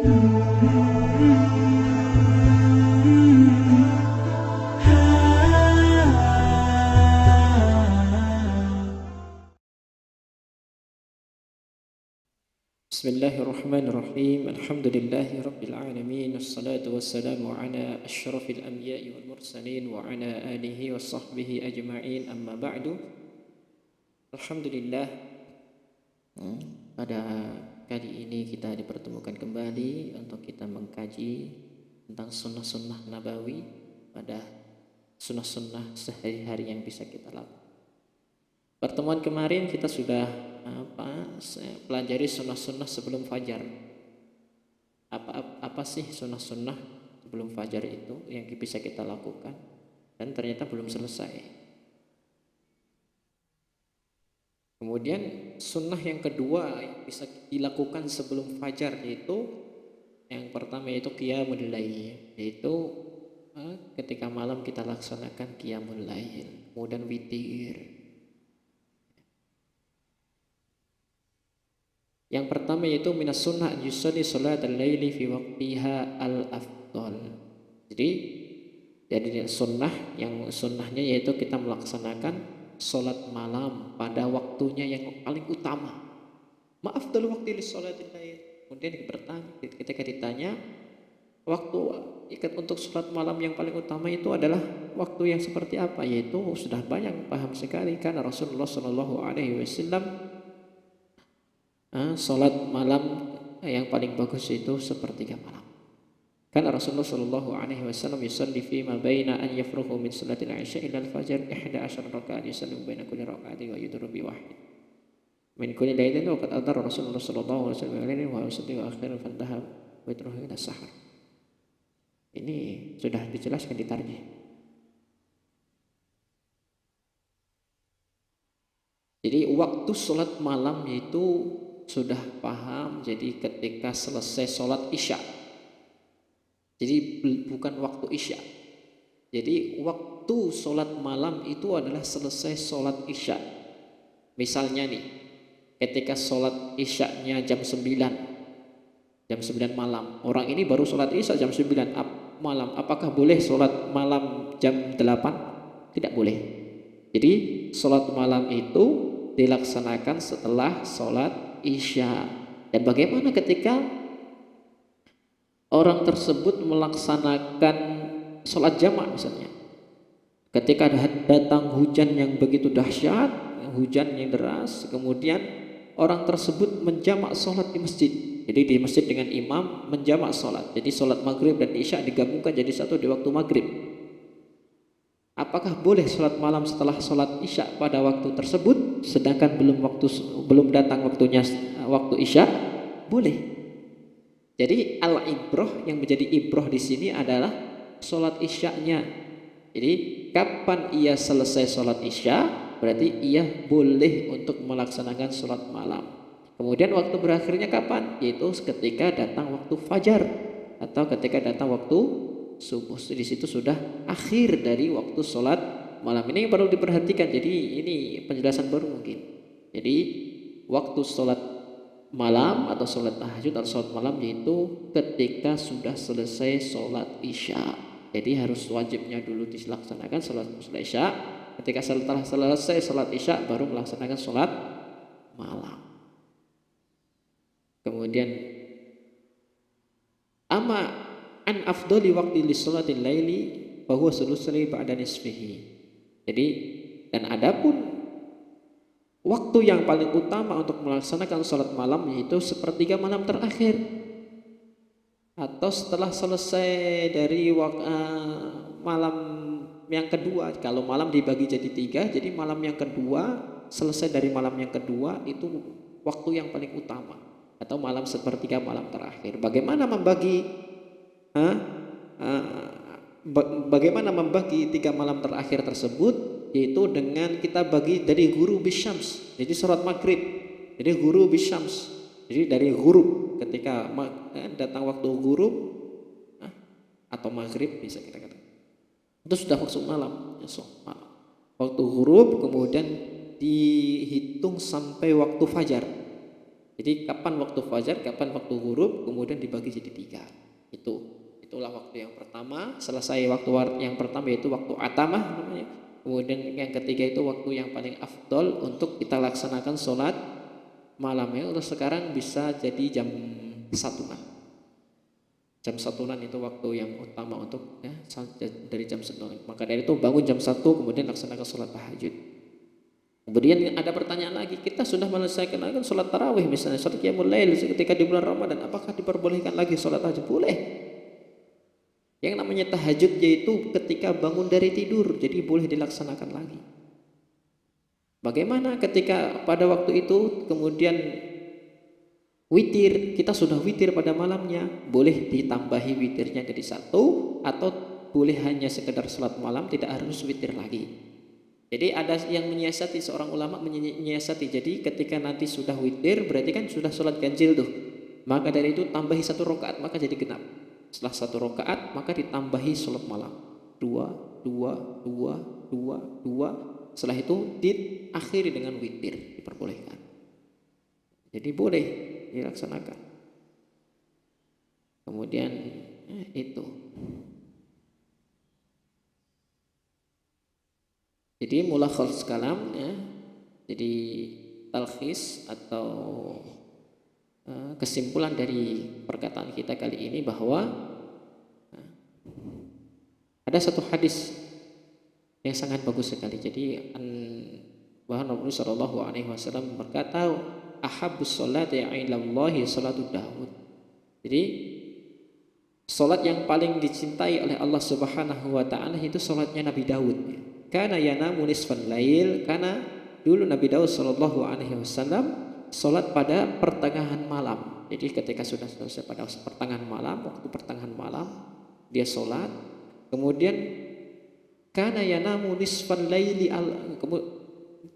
Bismillahirrahmanirrahim. Alhamdulillahi rabbil alamin. Wassalatu wassalamu ala asyrafil anbiya'i wal mursalin wa ala alihi wa sahbihi ajma'in. Amma ba'du. Alhamdulillah, pada kali ini kita dipertemukan kembali untuk kita mengkaji tentang sunnah-sunnah nabawi, pada sunnah-sunnah sehari-hari yang bisa kita lakukan. Pertemuan kemarin kita sudah pelajari sunnah-sunnah sebelum fajar. Apa sih sunnah-sunnah sebelum fajar itu yang bisa kita lakukan, dan ternyata belum selesai. Kemudian sunnah yang kedua yang bisa dilakukan sebelum fajar, yaitu yang pertama yaitu qiyamul lail, yaitu ketika malam kita laksanakan qiyamul lail, kemudian witir. Yang pertama yaitu minas sunnah an yusalli salatal laili fi waqtiha al-afdal. Jadi sunnahnya yaitu kita melaksanakan salat malam pada waktunya yang paling utama. Ma afdalu waqti lis salatil lail. Kemudian ketika ditanya waktu untuk salat malam yang paling utama itu adalah waktu yang seperti apa, yaitu sudah banyak paham sekali karena Rasulullah sallallahu alaihi wasallam salat malam yang paling bagus itu sepertiga malam. Karena Rasulullah sallallahu alaihi wasallam yusalli fi ma baina an yafruhu min salatil isya ila al-fajr 11 rakaat yusalli baina kulli raka'atin wa yudru bi wahid min kulli lailatin wa qad adara Rasulullah sallallahu alaihi wasallam wa yusalli wa akhiran fantaha wa yudruhu ila sahar. Ini sudah dijelaskan di tarjih. Jadi waktu salat malam itu sudah paham, jadi ketika selesai sholat isya. Jadi bukan waktu isya. Jadi waktu sholat malam itu adalah selesai sholat isya. Misalnya nih, ketika sholat isyanya jam 9 malam, orang ini baru sholat isya jam 9 malam, apakah boleh sholat malam jam 8? Tidak boleh. Jadi sholat malam itu dilaksanakan setelah sholat isya. Dan bagaimana ketika orang tersebut melaksanakan sholat jamak misalnya, ketika datang hujan yang begitu dahsyat, hujan yang deras, kemudian orang tersebut menjamak sholat di masjid. Jadi di masjid dengan imam menjamak sholat, jadi sholat maghrib dan isya digabungkan jadi satu di waktu maghrib. Apakah boleh sholat malam setelah sholat isya pada waktu tersebut, sedangkan belum datang waktunya waktu isya? Boleh. Jadi al-ibrah, yang menjadi ibrah di sini adalah sholat isyanya. Jadi kapan ia selesai sholat isya, berarti ia boleh untuk melaksanakan sholat malam. Kemudian waktu berakhirnya kapan? Yaitu ketika datang waktu fajar atau ketika datang waktu subuh. Di situ sudah akhir dari waktu sholat malam. Ini yang perlu diperhatikan. Jadi ini penjelasan baru mungkin. Jadi waktu sholat malam atau sholat tahajud atau sholat malam yaitu ketika sudah selesai sholat isya. Jadi harus wajibnya dulu dilaksanakan sholat isya. Ketika setelah selesai sholat isya baru melaksanakan sholat malam. Kemudian an afdali waqti li sholatil laili fa huwa sulusri ba'da nisfihi. Jadi dan adapun waktu yang paling utama untuk melaksanakan sholat malam yaitu sepertiga malam terakhir atau setelah selesai dari malam yang kedua. Kalau malam dibagi jadi 3, jadi malam yang kedua, selesai dari malam yang kedua itu waktu yang paling utama, atau malam sepertiga malam terakhir. Bagaimana membagi 3 malam terakhir tersebut, yaitu dengan kita bagi dari ghurub bisyams. Jadi sholat maghrib, jadi ghurub bisyams. Jadi dari ghurub, ketika datang waktu ghurub atau maghrib bisa kita katakan, itu sudah masuk malam, malam. Waktu ghurub kemudian dihitung sampai waktu fajar. Jadi kapan waktu fajar, kapan waktu ghurub, kemudian dibagi jadi 3. Itulah waktu yang pertama. Selesai waktu yang pertama yaitu waktu atamah namanya. Kemudian yang ketiga itu waktu yang paling afdol untuk kita laksanakan sholat malamnya. Untuk sekarang bisa jadi jam 1-an. Jam 1-an itu waktu yang utama untuk dari jam 1. Maka dari itu bangun jam 1 kemudian laksanakan sholat tahajud. Kemudian ada pertanyaan lagi, kita sudah menyelesaikan sholat tarawih misalnya, sholat qiyamul lail ketika di bulan Ramadan, apakah diperbolehkan lagi sholat tahajud? Boleh. Yang namanya tahajud yaitu ketika bangun dari tidur, jadi boleh dilaksanakan lagi. Bagaimana ketika pada waktu itu kemudian witir, kita sudah witir pada malamnya, boleh ditambahi witirnya jadi 1, atau boleh hanya sekedar sholat malam, tidak harus witir lagi. Jadi ada yang menyiasati, seorang ulama menyiasati. Jadi ketika nanti sudah witir berarti kan sudah sholat ganjil tuh. Maka dari itu tambahi 1 rakaat maka jadi genap. Setelah 1 rakaat maka ditambahi sholat malam. 2, 2, 2, 2, 2. Setelah itu diakhiri dengan witir, diperbolehkan. Jadi boleh dilaksanakan. Kemudian itu. Jadi mulakhas kalam ya. Jadi talkhis atau kesimpulan dari perkataan kita kali ini bahwa ada satu hadis yang sangat bagus sekali. Jadi bahwa Nabi sallallahu alaihi wasallam berkata, ahabbus sholati ilallahi salatu Daud. Jadi salat yang paling dicintai oleh Allah Subhanahu wa taala itu salatnya Nabi Daud. Karena yanamu nisfal lail, karena dulu Nabi Daud sallallahu alaihi wasallam salat pada pertengahan malam. Jadi ketika sudah selesai pada pertengahan malam, waktu pertengahan malam dia salat. Kemudian karena yanamu nisfal laili,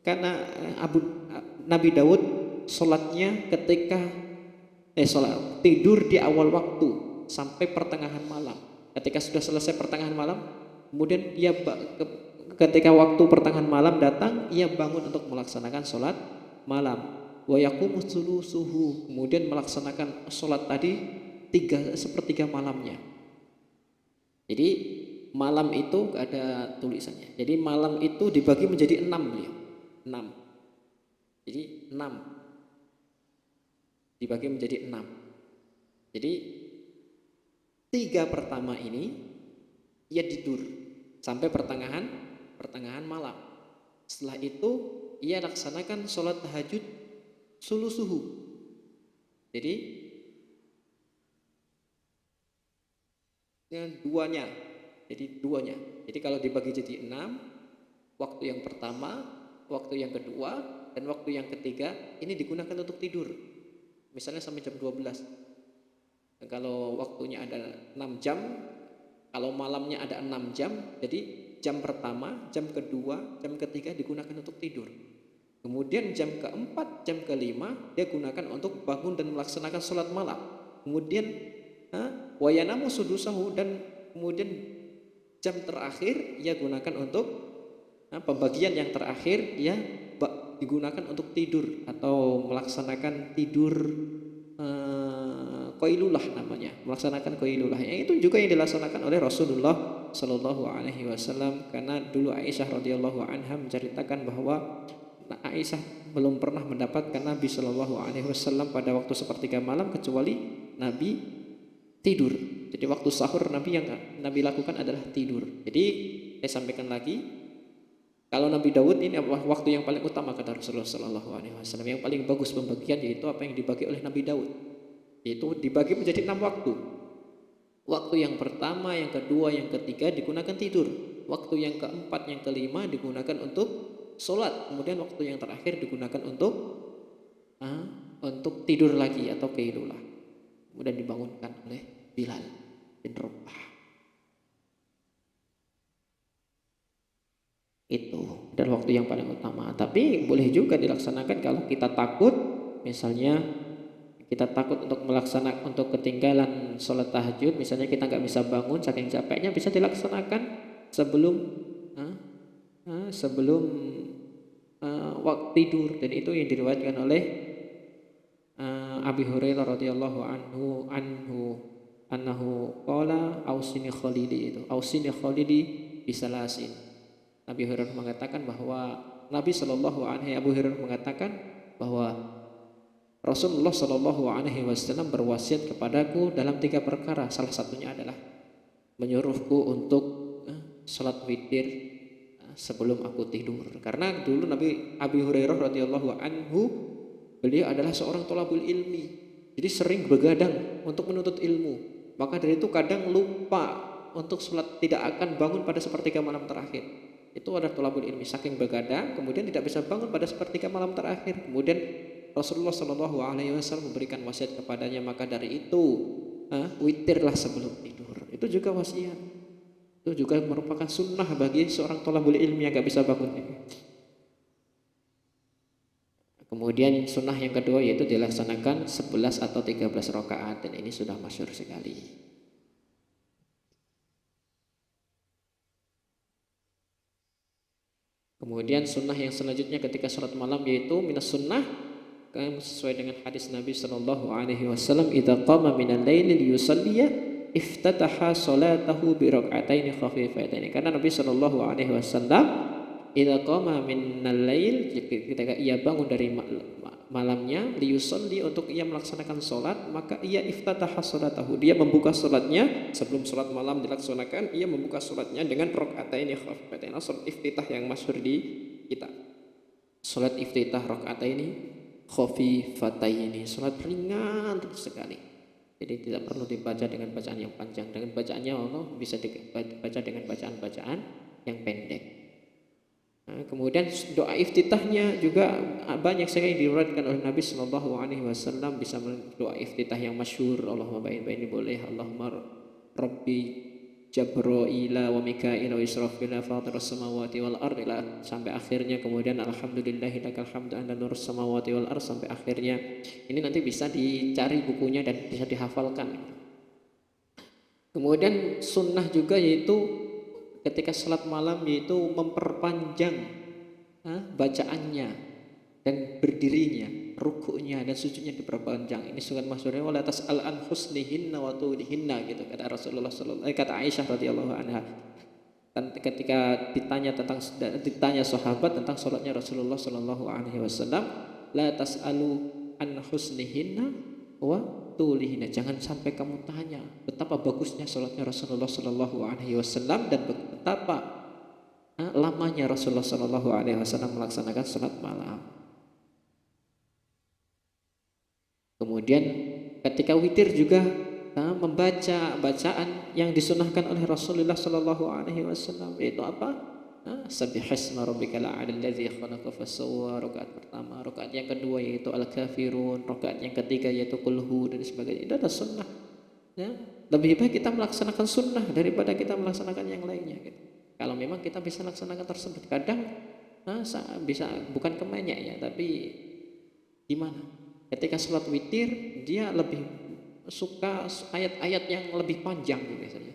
karena Nabi Daud salatnya ketika salat tidur di awal waktu sampai pertengahan malam. Ketika sudah selesai pertengahan malam, kemudian dia ketika waktu pertengahan malam datang, ia bangun untuk melaksanakan sholat malam. Wa yaqumu tsulusuhu, kemudian melaksanakan sholat tadi 3/4 malamnya. Jadi malam itu ada tulisannya. Jadi malam itu dibagi menjadi 6 ya. 6. Jadi 6 dibagi menjadi 6. Jadi 3 pertama ini ia tidur sampai pertengahan malam. Setelah itu ia laksanakan sholat tahajud sulusuhu. Jadi duanya. Jadi kalau dibagi jadi 6, waktu yang pertama, waktu yang kedua, dan waktu yang ketiga ini digunakan untuk tidur. Misalnya sampai jam 12. Dan kalau waktunya ada 6 jam, kalau malamnya ada 6 jam, jadi jam pertama, jam kedua, jam ketiga digunakan untuk tidur. Kemudian jam keempat, jam kelima dia gunakan untuk bangun dan melaksanakan sholat malam. Kemudian wayanamu sudusahu, dan kemudian jam terakhir ia gunakan untuk pembagian yang terakhir ia digunakan untuk tidur atau melaksanakan tidur qailulah namanya, melaksanakan qailulah. Yang itu juga yang dilaksanakan oleh Rasulullah sallallahu alaihi wasallam, karena dulu Aisyah radhiyallahu anha menceritakan bahwa Aisyah belum pernah mendapatkan Nabi sallallahu alaihi wasallam pada waktu sepertiga malam kecuali Nabi tidur. Jadi waktu sahur yang Nabi lakukan adalah tidur. Jadi saya sampaikan lagi, kalau Nabi Daud ini waktu yang paling utama kata Rasulullah sallallahu alaihi wasallam, yang paling bagus pembagian yaitu apa yang dibagi oleh Nabi Daud. Itu dibagi menjadi 6 waktu. Waktu yang pertama, yang kedua, yang ketiga digunakan tidur. Waktu yang keempat, yang kelima digunakan untuk sholat. Kemudian waktu yang terakhir digunakan untuk tidur lagi atau qailulah. Kemudian dibangunkan oleh Bilal bin Rabah. Itu adalah waktu yang paling utama. Tapi boleh juga dilaksanakan kalau kita takut, misalnya kita takut untuk ketinggalan sholat tahajud, misalnya kita nggak bisa bangun saking capeknya, bisa dilaksanakan sebelum waktu tidur. Dan itu yang diriwayatkan oleh Abi Hurairah radhiyallahu anhu qala ausini khalili, itu ausini khalili bisalasin. Nabi Hurairah mengatakan bahwa Abu Hurairah mengatakan bahwa Rasulullah Shallallahu Alaihi Wasallam berwasiat kepadaku dalam 3 perkara. Salah satunya adalah menyuruhku untuk salat witir sebelum aku tidur. Karena dulu Nabi Abi Hurairah radhiyallahu anhu, beliau adalah seorang thalabul ilmi, jadi sering begadang untuk menuntut ilmu. Maka dari itu kadang lupa untuk salat, tidak akan bangun pada sepertiga malam terakhir. Itu adalah thalabul ilmi, saking begadang kemudian tidak bisa bangun pada sepertiga malam terakhir. Kemudian Rasulullah Shallallahu Alaihi Wasallam memberikan wasiat kepadanya, maka dari itu witirlah sebelum tidur. Itu juga wasiat. Itu juga merupakan sunnah bagi seorang thalabul ilmi yang gak bisa bangun. Kemudian sunnah yang kedua yaitu dilaksanakan 11 atau 13 rakaat, dan ini sudah masyhur sekali. Kemudian sunnah yang selanjutnya ketika sholat malam yaitu minas sunnah, sesuai dengan hadis Nabi Shallallahu Alaihi Wasallam, idza qama minal laili liyusalliya iftataha salatahu bi rak'ataini khafifataini. Karena Nabi Shallallahu Alaihi Wasallam idza qama minal lail, ketika ia bangun dari malamnya, liyusalli, untuk ia melaksanakan salat, maka ia iftataha salatahu, dia membuka salatnya sebelum salat malam dilaksanakan, ia membuka salatnya dengan rak'ataini khafifataini. Salat iftitah yang masyhur di kita. Salat iftitah rak'ataini khafifataini, salat ringan sekali. Jadi tidak perlu dibaca dengan bacaan yang panjang. Dengan bacaannya Allah bisa dibaca dengan bacaan-bacaan yang pendek. Kemudian doa iftitahnya juga banyak sekali diriwayatkan oleh Nabi Shallallahu Alaihi Wasallam. Bisa doa iftitah yang masyhur, Allahumma bain boleh, Allahumma Rabbi Jabraila wa Mikaila wa Israfila fatiras samawati wal ardi sampai akhirnya. Kemudian alhamdulillahilakal hamdu anda nurus samawati wal ardi sampai akhirnya. Ini nanti bisa dicari bukunya dan bisa dihafalkan. Kemudian sunnah juga yaitu ketika salat malam yaitu memperpanjang bacaannya dan berdirinya, rukuknya dan sujudnya diperpanjang. Ini sunat masyhurnya wala tas'al an husnihinna wa tulihinna, gitu kata Rasulullah kata Aisyah radhiyallahu anha. Dan ketika ditanya sahabat tentang salatnya Rasulullah sallallahu alaihi wasallam, la tas'alu an husnihinna wa tulihinna, jangan sampai kamu tanya betapa bagusnya salatnya Rasulullah sallallahu alaihi wasallam dan betapa lamanya Rasulullah sallallahu alaihi wasallam melaksanakan salat malam. Kemudian ketika witir juga membaca bacaan yang disunahkan oleh Rasulullah sallallahu alaihi wasallam, yaitu apa? Sabbihisma rabbikal a'la alladzi khalaqa fasawwa, rakaat pertama. Rakaat yang kedua yaitu al-kafirun, rakaat yang ketiga yaitu qul hu dan sebagainya. Itu adalah sunnah. Ya, lebih baik kita melaksanakan sunnah daripada kita melaksanakan yang lainnya, gitu. Kalau memang kita bisa laksanakan tersebut, kadang bisa bukan kemenyek ya, tapi gimana? Ketika sholat witir dia lebih suka ayat-ayat yang lebih panjang biasanya,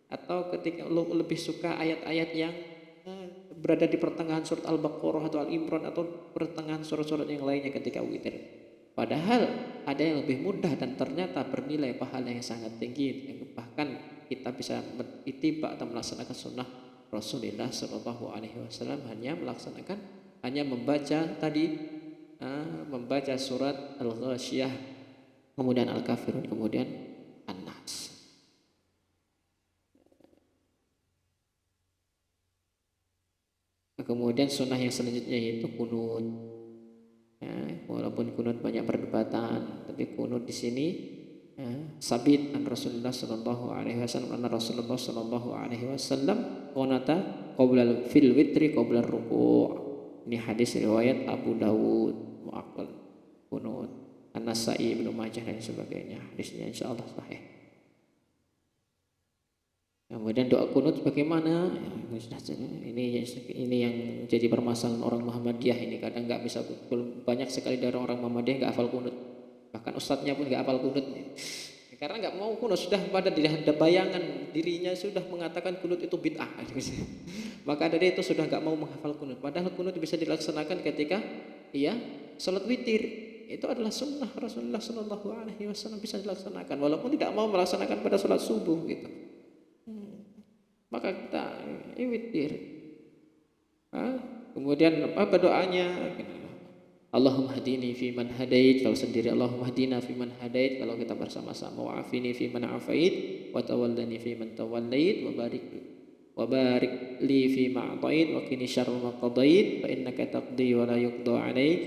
atau ketika lebih suka ayat-ayat yang berada di pertengahan surat Al-Baqarah atau Al-Imran atau pertengahan surat-surat yang lainnya ketika witir. Padahal ada yang lebih mudah dan ternyata bernilai pahala yang sangat tinggi, bahkan kita bisa ittiba atau melaksanakan sunnah Rasulullah Shallallahu Alaihi Wasallam hanya membaca surat Al-Ghasyiyah, kemudian Al-Kafirun, kemudian An-Nas. Kemudian sunnah yang selanjutnya yaitu kunut. Ya, walaupun kunut banyak perdebatan, tapi kunut di sini sabit an Rasulullah sallallahu alaihi wasallam, anna Rasulullah sallallahu alaihi wasallam qanata qabla fil witri qabla ruku'. Ini hadis riwayat Abu Dawud, mu'aqqal kunut, An-Nasa'i, Ibnu Majah dan sebagainya. Hadisnya insyaallah sahih. Kemudian doa kunut bagaimana? Ini yang jadi permasalahan orang Muhammadiyah ini, kadang nggak bisa, banyak sekali dari orang Muhammadiyah nggak hafal kunut, bahkan ustadznya pun nggak hafal kunut, karena nggak mau kunut, sudah pada ada bayangan dirinya sudah mengatakan kunut itu bid'ah, maka dari itu sudah nggak mau menghafal kunut. Padahal kunut bisa dilaksanakan ketika sholat witir. itu adalah sunnah Rasulullah Shallallahu Alaihi Wasallam, bisa dilaksanakan walaupun tidak mau melaksanakan pada sholat subuh gitu. Maka kita witir. Kemudian apa doanya? Allahumma hadini fi man hadait, kalau sendiri Allahumma hadina fi man hadait, kalau kita bersama-sama wa'afini fi man afait, wa tawallani fi man tawallait, wa barik li fi ma atait, wa qini syarra ma qadait, fa innaka taqdi wa la yuqda alaik,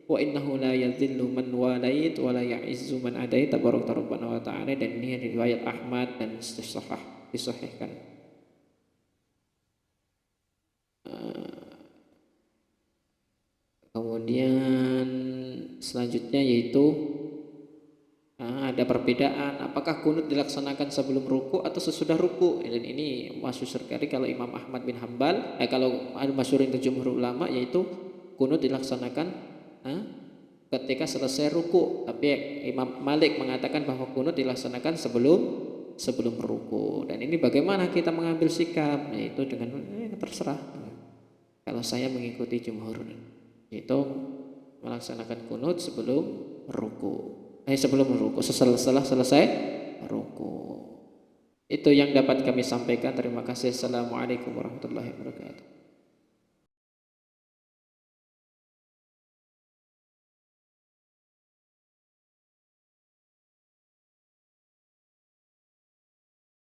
wa innahu la yadhillu man walait wa la ya'izzu man adait, tabarakta rabbana wa ta'ala. Dan ini riwayat Ahmad dan disahihkan. Kemudian selanjutnya yaitu ada perbedaan apakah kunut dilaksanakan sebelum ruku atau sesudah ruku. Dan ini masyhur sekali kalau Imam Ahmad bin Hambal, kalau masyhur itu jumhur ulama, yaitu kunut dilaksanakan ketika selesai ruku. Tapi Imam Malik mengatakan bahwa kunut dilaksanakan sebelum ruku. Dan ini bagaimana kita mengambil sikap, yaitu dengan terserah. Kalau saya mengikuti jumhur, yaitu melaksanakan kunut sebelum ruku. Setelah selesai ruku. Itu yang dapat kami sampaikan. Terima kasih. Assalamualaikum warahmatullahi wabarakatuh.